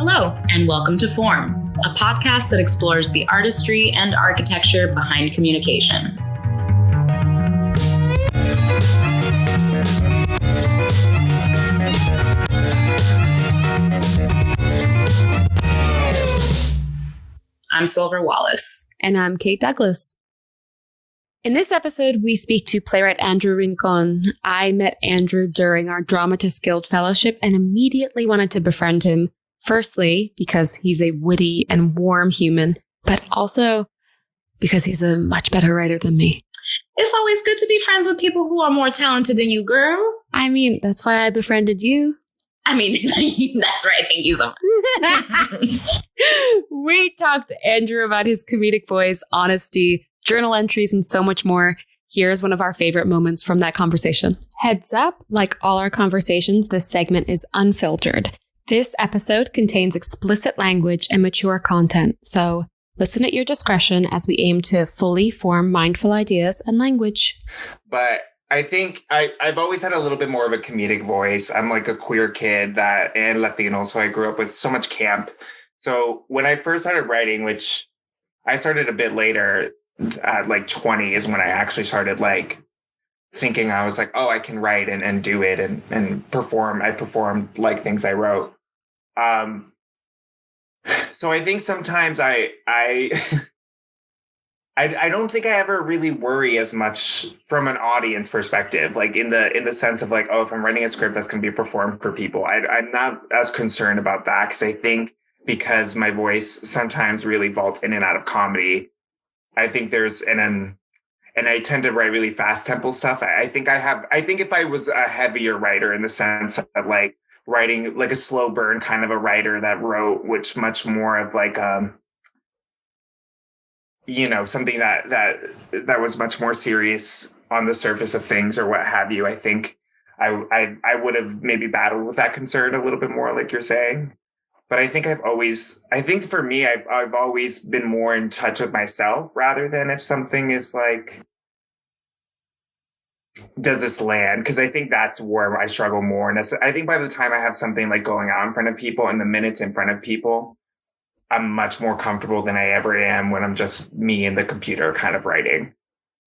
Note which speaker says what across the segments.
Speaker 1: Hello, and welcome to Form, a podcast that explores the artistry and architecture behind communication. I'm Silver Wallace.
Speaker 2: And I'm Kate Douglas. In this episode, we speak to playwright Andrew Rincón. I met Andrew during our Dramatists Guild Fellowship and immediately wanted to befriend him. Firstly, because he's a witty and warm human, but also because he's a much better writer than me.
Speaker 1: It's always good to be friends with people who are more talented than you, girl.
Speaker 2: I mean, that's why I befriended you.
Speaker 1: I mean, that's right. Thank you so much.
Speaker 2: We talked to Andrew about his comedic voice, honesty, journal entries, and so much more. Here's one of our favorite moments from that conversation. Heads up, like all our conversations, this segment is unfiltered. This episode contains explicit language and mature content, so listen at your discretion as we aim to fully form mindful ideas and language.
Speaker 3: But I think I've always had a little bit more of a comedic voice. I'm like a queer kid and Latino, so I grew up with so much camp. So when I first started writing, which I started a bit later, at like 20 is when I actually started like thinking I was like, oh, I can write and do it and perform. I performed like things I wrote. So I think sometimes I don't think I ever really worry as much from an audience perspective, like in the sense of like, oh, if I'm writing a script that's going to be performed for people, I'm not as concerned about that because I think because my voice sometimes really vaults in and out of comedy, I think there's and I tend to write really fast tempo stuff. I think if I was a heavier writer in the sense of like writing like a slow burn kind of a writer that wrote, which much more of like, something that was much more serious on the surface of things or what have you. I think I would have maybe battled with that concern a little bit more, like you're saying. But I think for me, I've always been more in touch with myself rather than if something is like, does this land? Because I think that's where I struggle more. And I think by the time I have something like going out in front of people and the minutes in front of people, I'm much more comfortable than I ever am when I'm just me and the computer kind of writing.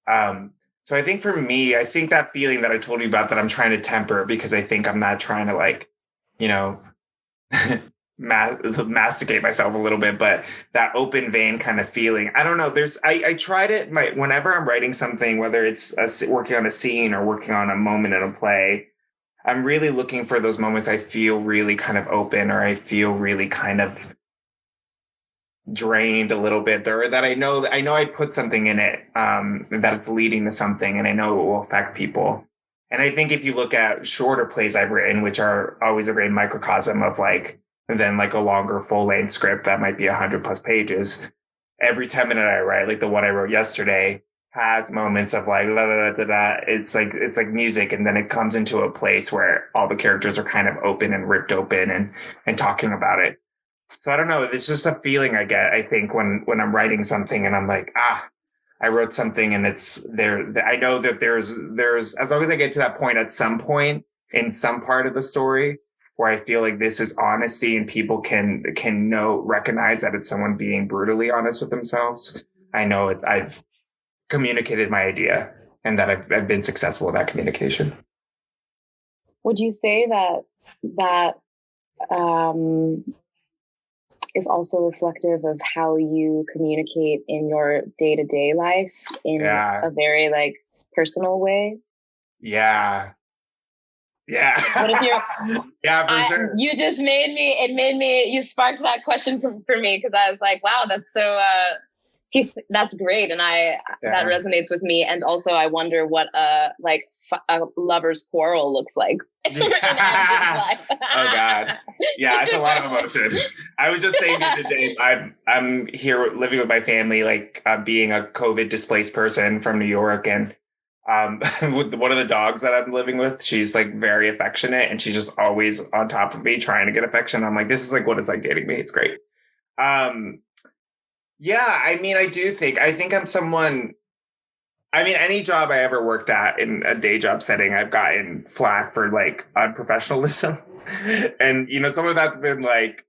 Speaker 3: So I think for me, I think that feeling that I told you about that I'm trying to temper because I think I'm not trying to like, masticate myself a little bit, but that open vein kind of feeling. I don't know. I tried it whenever I'm writing something, whether it's working on a scene or working on a moment in a play, I'm really looking for those moments I feel really kind of open or I feel really kind of drained a little bit or that I know I put something in it, that it's leading to something and I know it will affect people. And I think if you look at shorter plays I've written, which are always a great microcosm of like, than like a longer full-length script that might be 100+ pages. Every 10-minute I write, like the one I wrote yesterday, has moments of like, la, la, la, la, la. It's like music. And then it comes into a place where all the characters are kind of open and ripped open and talking about it. So I don't know. It's just a feeling I get, I think, when I'm writing something and I'm like, I wrote something and it's there. I know that there's, as long as I get to that point at some point in some part of the story, where I feel like this is honesty and people can recognize that it's someone being brutally honest with themselves. I know I've communicated my idea and that I've been successful with that communication.
Speaker 4: Would you say that is also reflective of how you communicate in your day-to-day life in a very like personal way?
Speaker 3: Yeah. Yeah.
Speaker 4: What if you're,
Speaker 3: yeah, for sure.
Speaker 4: You just you sparked that question for me because I was like, wow, that's so, that's great. And that resonates with me. And also I wonder what a lover's quarrel looks like. In Andrew's life.
Speaker 3: Oh God. Yeah, it's a lot of emotion. I was just saying the other day, I'm here living with my family, like being a COVID displaced person from New York and with one of the dogs that I'm living with, she's like very affectionate and she's just always on top of me trying to get affection. I'm like, this is like what it's like dating me. It's great. Yeah, I mean, I think I'm someone, I mean, any job I ever worked at in a day job setting, I've gotten flack for like unprofessionalism. And, some of that's been like,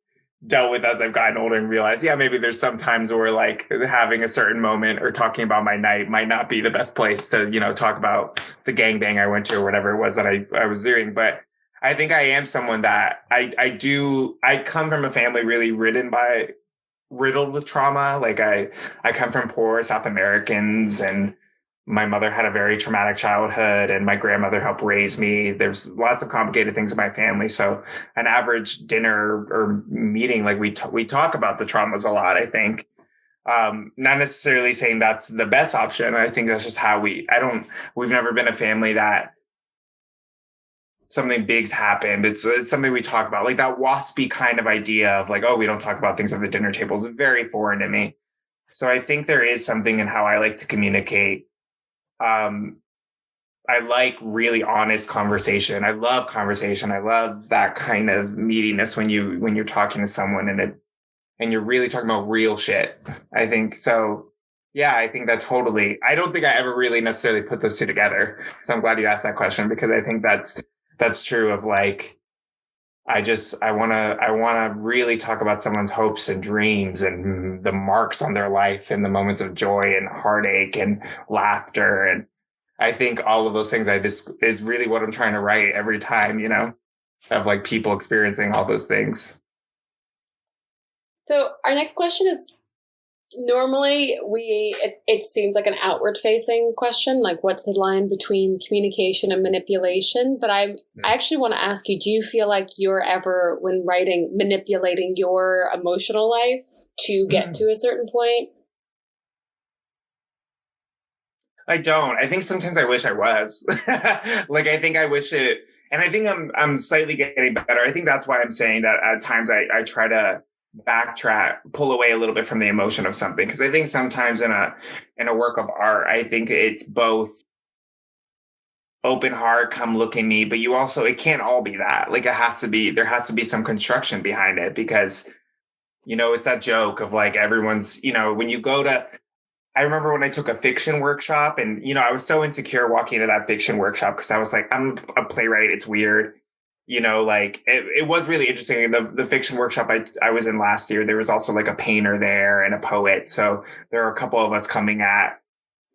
Speaker 3: dealt with as I've gotten older and realized, yeah, maybe there's some times where like having a certain moment or talking about my night might not be the best place to, talk about the gangbang I went to or whatever it was that I was doing. But I think I am someone that I come from a family really riddled with trauma. Like I come from poor South Americans, and my mother had a very traumatic childhood, and my grandmother helped raise me. There's lots of complicated things in my family. So an average dinner or meeting, like we talk about the traumas a lot, I think. Not necessarily saying that's the best option. I think that's just how we've never been a family that something big's happened. It's something we talk about, like that waspy kind of idea of like, oh, we don't talk about things at the dinner table is very foreign to me. So I think there is something in how I like to communicate. I like really honest conversation. I love conversation. I love that kind of meatiness when you're talking to someone and you're really talking about real shit. I think so. Yeah, I think that totally. I don't think I ever really necessarily put those two together. So I'm glad you asked that question, because I think that's true of like, I want to really talk about someone's hopes and dreams and the marks on their life and the moments of joy and heartache and laughter. And I think all of those things is really what I'm trying to write every time, of like people experiencing all those things.
Speaker 2: So our next question is, normally it seems like an outward facing question, like what's the line between communication and manipulation? But I actually want to ask you, do you feel like you're ever, when writing, manipulating your emotional life to get to a certain point?
Speaker 3: I don't. I think sometimes I wish I was. Like, I think I wish it, and I think I'm slightly getting better. I think that's why I'm saying that at times I try to backtrack, pull away a little bit from the emotion of something. Because I think sometimes in a work of art, I think it's both open heart, come look at me, but it can't all be that. Like there has to be some construction behind it, because, it's that joke of like everyone's, when you go to, I remember when I took a fiction workshop and, I was so insecure walking into that fiction workshop because I was like, I'm a playwright. It's weird. Like it was really interesting. The fiction workshop I was in last year, there was also like a painter there and a poet. So there are a couple of us coming at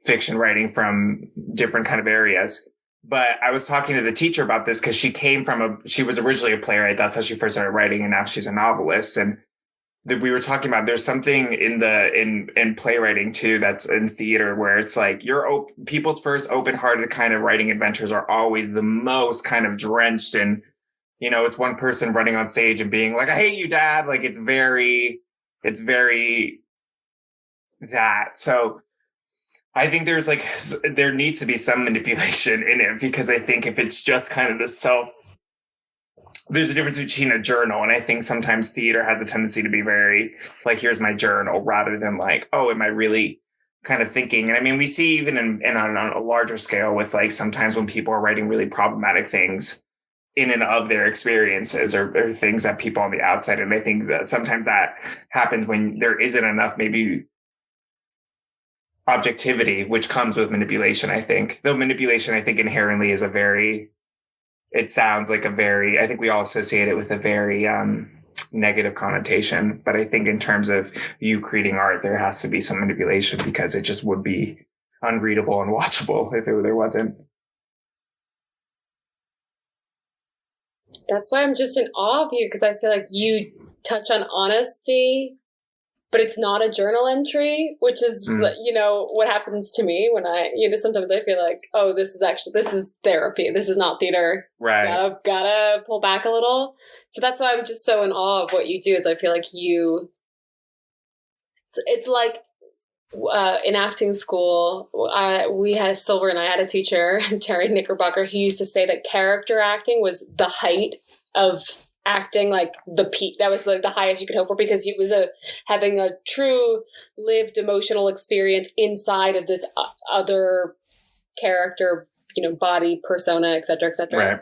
Speaker 3: fiction writing from different kind of areas. But I was talking to the teacher about this because she was originally a playwright. That's how she first started writing. And now she's a novelist. And we were talking about, there's something in playwriting too, that's in theater, where it's like people's first open-hearted kind of writing adventures are always the most kind of drenched in, it's one person running on stage and being like, I hate you, Dad. Like it's very that. So I think there needs to be some manipulation in it, because I think if it's just kind of there's a difference between a journal, and I think sometimes theater has a tendency to be very like, here's my journal, rather than like, oh, am I really kind of thinking? And I mean, we see even on a larger scale with like sometimes when people are writing really problematic things in and of their experiences or things that people on the outside. And I think that sometimes that happens when there isn't enough maybe objectivity, which comes with manipulation, I think. Though manipulation, I think inherently is it sounds like I think we all associate it with a very negative connotation. But I think in terms of you creating art, there has to be some manipulation, because it just would be unreadable and watchable if there wasn't.
Speaker 2: That's why I'm just in awe of you, because I feel like you touch on honesty, but it's not a journal entry, which is, what happens to me when sometimes I feel like, oh, this is therapy. This is not theater.
Speaker 3: Right.
Speaker 2: Gotta pull back a little. So that's why I'm just so in awe of what you do, is I feel like it's like, in acting school, Silver and I had a teacher, Terry Knickerbocker, who used to say that character acting was the height of acting, like the peak. That was like the highest you could hope for, because it was having a true lived emotional experience inside of this other character, body, persona, et cetera, et cetera.
Speaker 3: Right.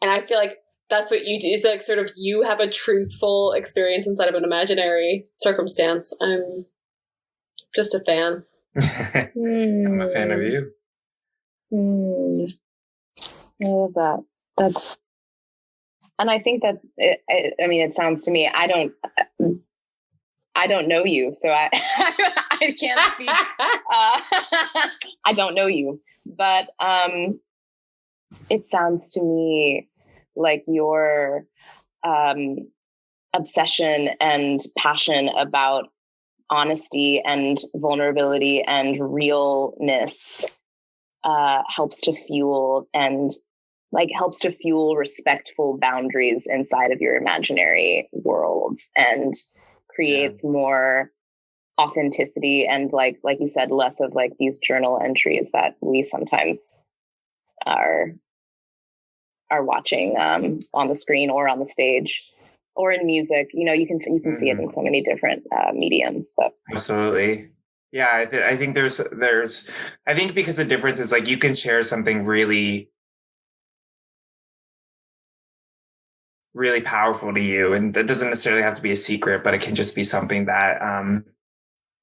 Speaker 2: And I feel like that's what you do, is like sort of you have a truthful experience inside of an imaginary circumstance. I'm just a fan.
Speaker 3: I'm a fan of you.
Speaker 4: I love that. And I think that, it sounds to me, I don't know you, so I can't speak. I don't know you, but it sounds to me like your obsession and passion about honesty and vulnerability and realness helps to fuel respectful boundaries inside of your imaginary worlds and creates more authenticity and like you said, less of like these journal entries that we sometimes are watching on the screen or on the stage or in music. You can see it in so many different mediums. But
Speaker 3: absolutely. Yeah, I think there's I think because the difference is like you can share something really, really powerful to you, and that doesn't necessarily have to be a secret, but it can just be something that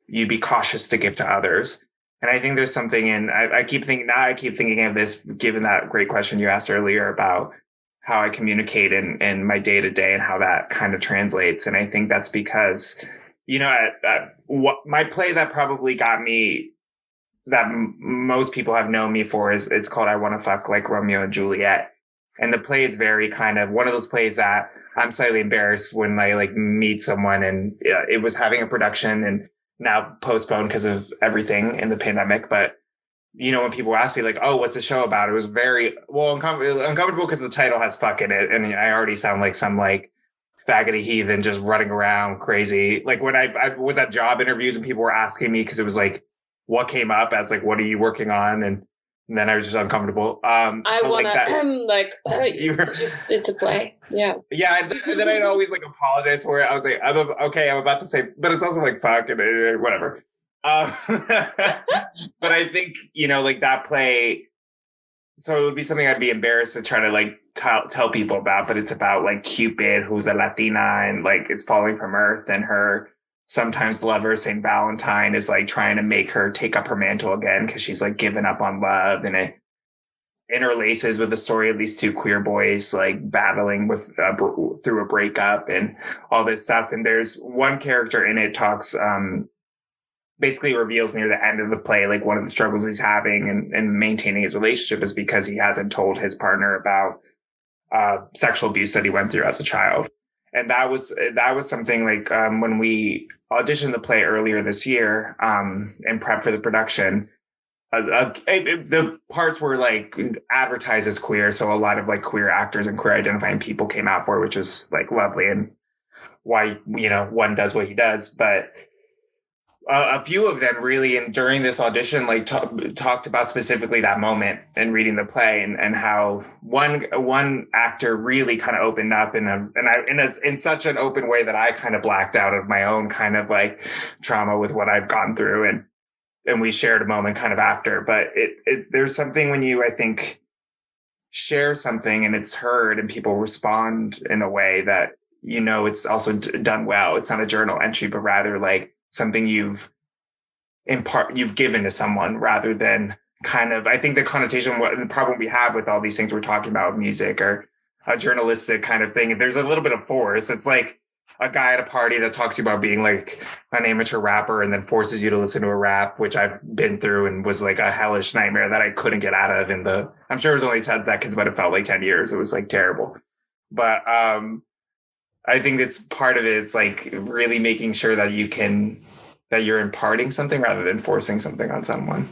Speaker 3: you'd be cautious to give to others. And I think there's something in I keep thinking of this, given that great question you asked earlier about how I communicate in my day to day and how that kind of translates. And I think that's because, what my play that probably got me, that most people have known me for, is it's called I Want to Fuck Like Romeo and Juliet. And the play is very kind of one of those plays that I'm slightly embarrassed when I like meet someone, and it was having a production and now postponed because of everything in the pandemic. But when people ask me like, oh, what's the show about? It was very uncomfortable because the title has fuck in it. And I already sound like some like faggoty heathen just running around crazy. Like when I was at job interviews and people were asking me, because it was like, what came up as like, what are you working on? And then I was just uncomfortable.
Speaker 2: It's a play. Yeah.
Speaker 3: Yeah. And then I'd always like apologize for it. I was like, I'm about to say, but it's also like, fuck and whatever. But I think, like that play, so it would be something I'd be embarrassed to try to like tell people about, but it's about like Cupid, who's a Latina and like is falling from Earth, and her sometimes lover, St. Valentine, is like trying to make her take up her mantle again because she's like given up on love, and it interlaces with the story of these two queer boys like battling with through a breakup and all this stuff. And there's one character in it talks basically reveals near the end of the play like one of the struggles he's having and maintaining his relationship is because he hasn't told his partner about sexual abuse that he went through as a child. And that was something like when we auditioned the play earlier this year and prep for the production, the parts were like advertised as queer. So a lot of like queer actors and queer identifying people came out for it, which was like lovely, and why, one does what he does. But a few of them really, and during this audition, like talked about specifically that moment and reading the play, and how one actor really kind of opened up in such an open way that I kind of blacked out of my own kind of like trauma with what I've gone through, and we shared a moment kind of after. But there's something when you, I think, share something and it's heard and people respond in a way that it's also done well. It's not a journal entry, but rather like something you've given to someone, rather than kind of, I think the connotation, the problem we have with all these things we're talking about with music or a journalistic kind of thing, there's a little bit of force. It's like a guy at a party that talks about being like an amateur rapper and then forces you to listen to a rap, which I've been through and was like a hellish nightmare that I couldn't get out of I'm sure it was only 10 seconds, but it felt like 10 years. It was like terrible. But I think it's part of it. It's like really making sure that you're imparting something rather than forcing something on someone.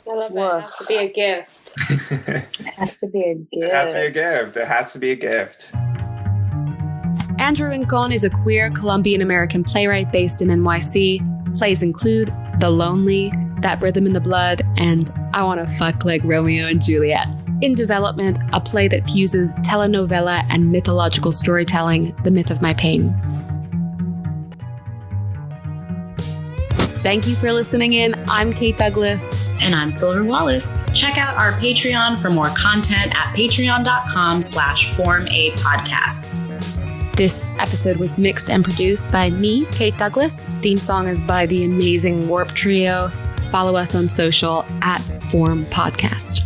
Speaker 2: I love that. It has to be a gift.
Speaker 4: It has to be a gift.
Speaker 3: It has to be a gift.
Speaker 2: Andrew Rincón is a queer Colombian-American playwright based in NYC. Plays include The Lonely, That Rhythm in the Blood, and I Want to Fuck Like Romeo and Juliet. In development, a play that fuses telenovela and mythological storytelling, The Myth of My Pain. Thank you for listening in. I'm Kate Douglas.
Speaker 1: And I'm Silver Wallace. Check out our Patreon for more content at patreon.com/formapodcast.
Speaker 2: This episode was mixed and produced by me, Kate Douglas. Theme song is by the amazing Warp Trio. Follow us on social @Form Podcast.